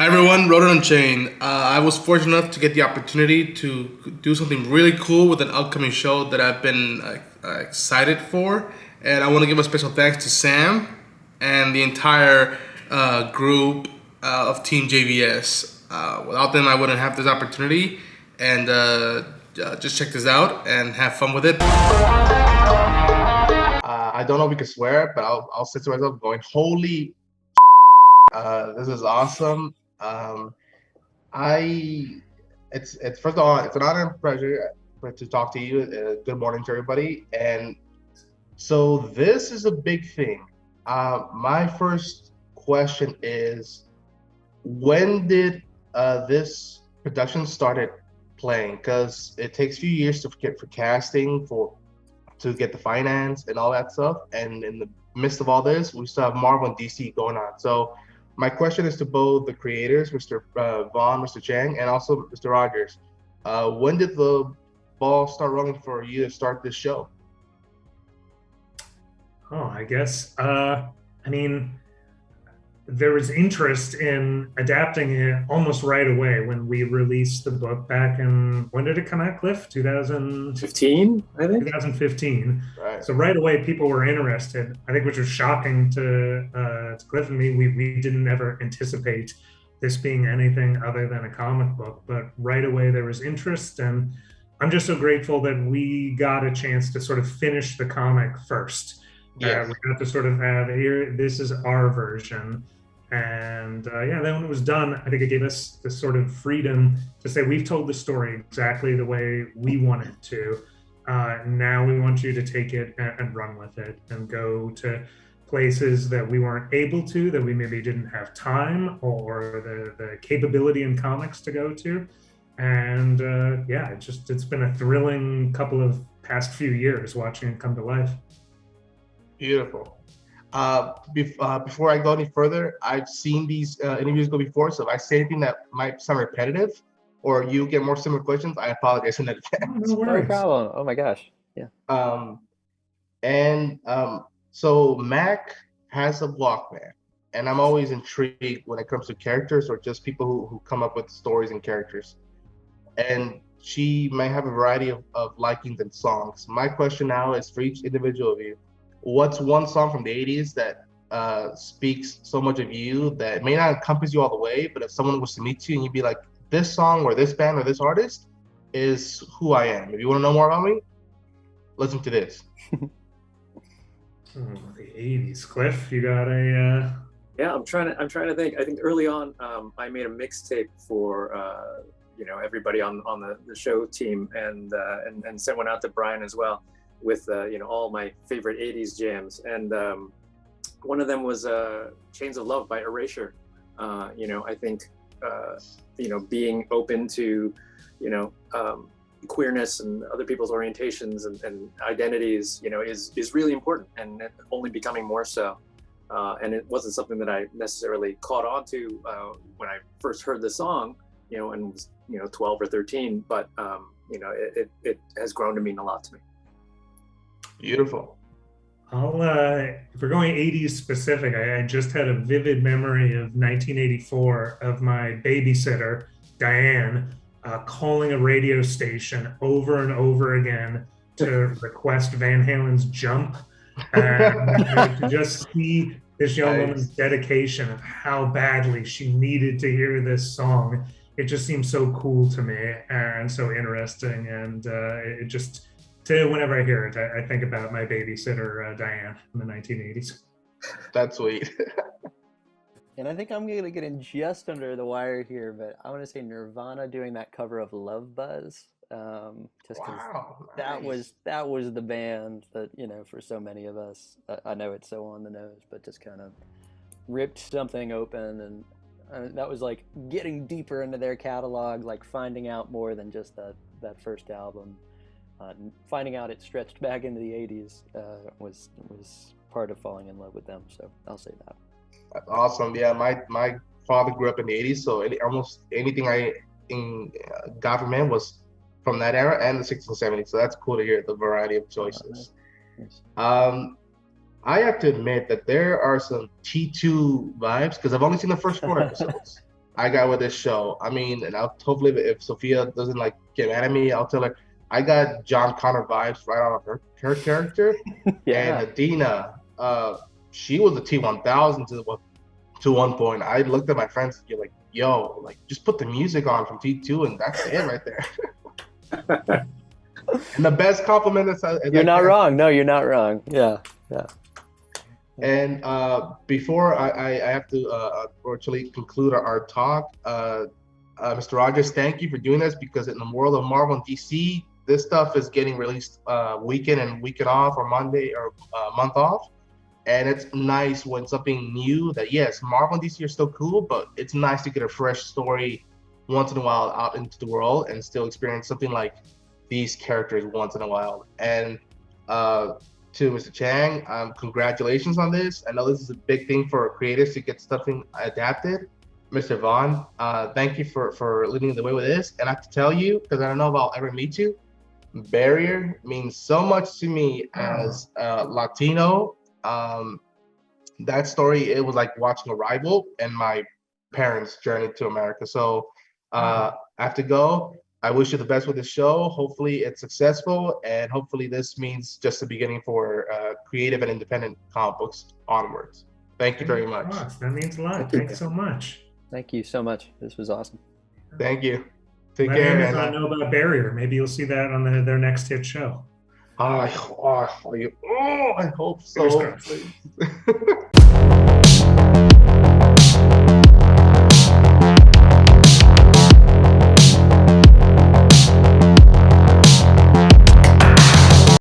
everyone, Rodan and Chain. I was fortunate enough to get the opportunity to do something really cool with an upcoming show that I've been excited for. And I want to give a special thanks to Sam and the entire group of Team JVS. Without them, I wouldn't have this opportunity. And just check this out and have fun with it. I don't know if we can swear, but I'll sit to myself going, holy, this is awesome. I it's first of all, it's an honor and pleasure to talk to you. Good morning to everybody. And so this is a big thing. My first question is, when did this production started playing? Because it takes a few years to get for casting, to get the finance and all that stuff. And in the midst of all this, we still have Marvel and DC going on. So my question is to both the creators, Mr. Vaughan, Mr. Chiang, and also Mr. Rogers. When did the ball start rolling for you to start this show? Oh, I guess. There was interest in adapting it almost right away when we released the book back in, when did it come out, Cliff? 2015, I think. 2015. Right. So right away, people were interested. I think, which was shocking to Cliff and me. We didn't ever anticipate this being anything other than a comic book, but right away there was interest, and I'm just so grateful that we got a chance to sort of finish the comic first. Yes. We got to sort of have here, this is our version. And then when it was done, I think it gave us this sort of freedom to say, we've told the story exactly the way we want it to. Now we want you to take it and run with it and go to places that we weren't able to, that we maybe didn't have time or the capability in comics to go to. And it's been a thrilling couple of past few years watching it come to life. Beautiful. Before I go any further, I've seen these interviews go before, so if I say anything that might sound repetitive or you get more similar questions, I apologize in advance. No No worries. problem. Oh my gosh. Yeah. So Mac has a Walkman, and I'm always intrigued when it comes to characters or just people who come up with stories and characters. And she may have a variety of likings and songs. My question now is for each individual of you, what's one song from the 80s that speaks so much of you that may not encompass you all the way, but if someone was to meet you and you'd be like, this song or this band or this artist is who I am. If you want to know more about me, listen to this. The 80s. Cliff, you got a... Yeah, I'm trying to think. I think early on, I made a mixtape for everybody on the show team, and sent one out to Brian as well, with all my favorite 80s jams. And one of them was Chains of Love by Erasure. I think being open to queerness and other people's orientations and identities is really important, and only becoming more so. And it wasn't something that I necessarily caught on to when I first heard the song, and was 12 or 13, but it has grown to mean a lot to me. Beautiful. If we're going 80s specific, I just had a vivid memory of 1984 of my babysitter, Diane, calling a radio station over and over again to request Van Halen's Jump. And to just see this young woman's dedication of how badly she needed to hear this song, it just seems so cool to me and so interesting. And it just... whenever I hear it, I think about my babysitter, Diane, in the 1980s. That's sweet. And I think I'm going to get in just under the wire here, but I want to say Nirvana doing that cover of Love Buzz. Just because that was the band that, for so many of us, I know it's so on the nose, but just kind of ripped something open. And that was like getting deeper into their catalog, like finding out more than just that first album. Finding out it stretched back into the 80s was part of falling in love with them. So I'll say that. That's awesome. Yeah, my father grew up in the 80s, so almost anything I got from him was from that era and the 60s and 70s. So that's cool to hear the variety of choices. Nice. I have to admit that there are some T2 vibes because I've only seen the first 4 episodes. I got with this show. I mean, and I'll hopefully if Sophia doesn't like get mad at me, I'll tell her I got John Connor vibes right out of her character. Yeah. And Adina, she was a T1000 to one point. I looked at my friends and you're like, yo, like just put the music on from T2 and that's it right there. And the best compliment is you're not wrong. No, you're not wrong. Yeah. And before I have to unfortunately conclude our talk, Mr. Rogers, thank you for doing this, because in the world of Marvel and DC, this stuff is getting released weekend and weekend off, or Monday or month off. And it's nice when something new that, yes, Marvel and DC are still cool, but it's nice to get a fresh story once in a while out into the world and still experience something like these characters once in a while. And to Mr. Chiang, congratulations on this. I know this is a big thing for creators to get something adapted. Mr. Vaughan, thank you for leading the way with this. And I have to tell you, because I don't know if I'll ever meet you, Barrier means so much to me as Latino. That story, it was like watching Arrival and my parents' journey to America. So I have to go. I wish you the best with the show. Hopefully it's successful, and hopefully this means just the beginning for creative and independent comic books onwards. Thank you very much. That means a lot. Thanks so much. Thank you so much. This was awesome. Thank you. Take Let care. Amazon know about Barrier. Maybe you'll see that on their next hit show. I hope so.